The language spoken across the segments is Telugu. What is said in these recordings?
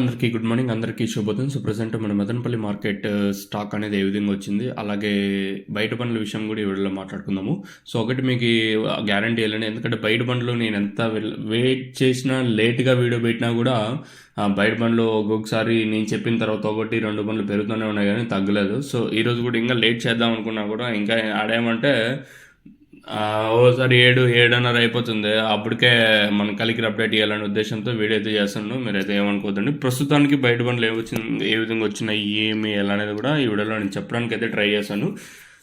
అందరికీ గుడ్ మార్నింగ్, అందరికీ శుభోదయం. సో ప్రెజెంట్ మన మదనపల్లి మార్కెట్ స్టాక్ అనేది ఏ విధంగా వచ్చింది, అలాగే బయట బండ్ల విషయం కూడా ఈ వీడియోలో మాట్లాడుకుందాము. సో ఒకటి మీకు గ్యారంటీ వెళ్ళండి, ఎందుకంటే బయట బండ్లు నేను ఎంత వెయిట్ చేసినా లేట్గా వీడియో పెట్టినా కూడా బయట బండ్లు ఒక్కొక్కసారి నేను చెప్పిన తర్వాత ఒకటి రెండు బండ్లు పెరుగుతూనే ఉన్నాయి కానీ తగ్గలేదు. సో ఈరోజు కూడా ఇంకా లేట్ చేద్దాం అనుకున్నా కూడా ఇంకా ఆడేమంటే ఓసారి 7:30 అయిపోతుంది. అప్పటికే మన కలికి అప్డేట్ చేయాలనే ఉద్దేశంతో వీడియో అయితే చేస్తాను, మీరైతే ఏమనుకోవద్దండి. ప్రస్తుతానికి బయట బండ్లు ఏ విధంగా వచ్చినాయి, ఏమి ఎలా అనేది కూడా ఈ వీడియోలో నేను చెప్పడానికి అయితే ట్రై చేశాను.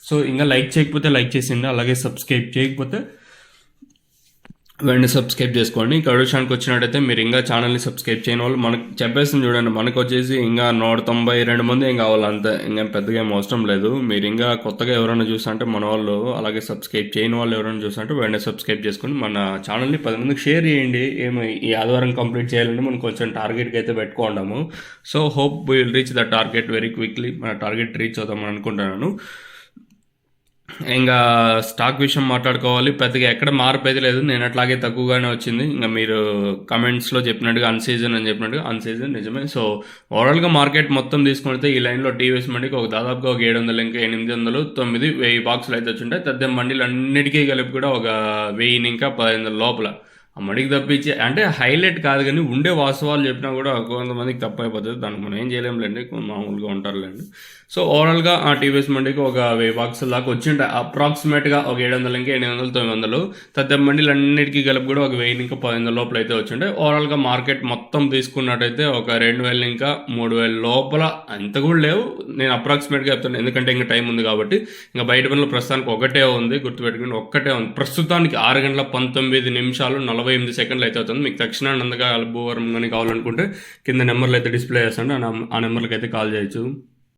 సో ఇంకా లైక్ చేయకపోతే లైక్ చేసిండి, అలాగే సబ్స్క్రైబ్ చేయకపోతే వెంటనే సబ్స్క్రైబ్ చేసుకోండి. ఇంకా విషయానికి వచ్చినట్టయితే మీరు ఇంకా ఛానల్ని సబ్స్క్రైబ్ చేయని వాళ్ళు మనకు చెప్పేసింది చూడండి, మనకు వచ్చేసి ఇంకా 192 మంది ఏం కావాలి, అంతే. ఇంకా పెద్దగా ఏం అవసరం లేదు. మీరు ఇంకా కొత్తగా ఎవరైనా చూస్తుంటే మన వాళ్ళు, అలాగే సబ్స్క్రైబ్ చేయని వాళ్ళు ఎవరైనా చూస్తుంటే వెంటనే సబ్స్క్రైబ్ చేసుకొని మన ఛానల్ని 10 మందికి షేర్ చేయండి. ఏమో ఈ ఆదివారం కంప్లీట్ చేయాలంటే మనం కొంచెం టార్గెట్కి అయితే పెట్టుకోండాము. So hope will reach the target very quickly. మన టార్గెట్ రీచ్ అవుతామని అనుకుంటున్నాను. ఇంకా స్టాక్ విషయం మాట్లాడుకోవాలి, పెద్దగా ఎక్కడ మార్పు అయితే లేదు, నేను అట్లాగే తక్కువగానే వచ్చింది. ఇంకా మీరు కమెంట్స్లో చెప్పినట్టుగా అన్సీజన్ అని చెప్పినట్టుగా అన్సీజన్ నిజమే. సో ఓవరాల్గా మార్కెట్ మొత్తం తీసుకుంటే ఈ లైన్లో టీవీఎస్ మండికి ఒక దాదాపుగా ఒక 700 ఇంకా 800 9 1000 బాక్సులు అయితే వచ్చింటాయి. తద్దే మండీలు అన్నిటికీ కలిపి కూడా ఒక 1000 ఇంకా 1500 లోపల ఆ మడికి తప్పించి, అంటే హైలైట్ కాదు కానీ ఉండే వాస్తవాలు చెప్పినా కూడా కొంతమందికి తప్పు అయిపోతుంది. దానికి మనం ఏం చేయలేంలేండి, మామూలుగా ఉంటారులేండి. సో ఓవరాల్గా ఆ టీవీఎస్ మండికి ఒక 1000 బాక్సుల దాకా వచ్చింటాయి అప్రాక్సిమేట్గా. ఒక 700 ఇంకా 800 900 తద్ద మండీలు అన్నిటికీ కలిపి కూడా ఒక 1000 ఇంకా 1500 లోపల అయితే వచ్చింటాయి. ఓవరాల్గా మార్కెట్ మొత్తం తీసుకున్నట్టయితే ఒక 2000 ఇంకా 3000 లోపల అంత కూడా లేవు. నేను అప్రాక్సిమేట్గా చెప్తాను, ఎందుకంటే ఇంకా టైం ఉంది కాబట్టి. ఇంకా బయట పనులు ప్రస్తుతానికి ఒకటే ఉంది, గుర్తుపెట్టుకుని ఒక్కటే ఉంది. ప్రస్తుతానికి 6:19 48 సెకండ్లు అయితే అవుతుంది. మీకు తక్షణ నందగా భూవరం కానీ కావాలనుకుంటే కింద నెంబర్లు అయితే డిస్ప్లే చేస్తాను, ఆ నెంబర్లకి అయితే కాల్ చేయొచ్చు.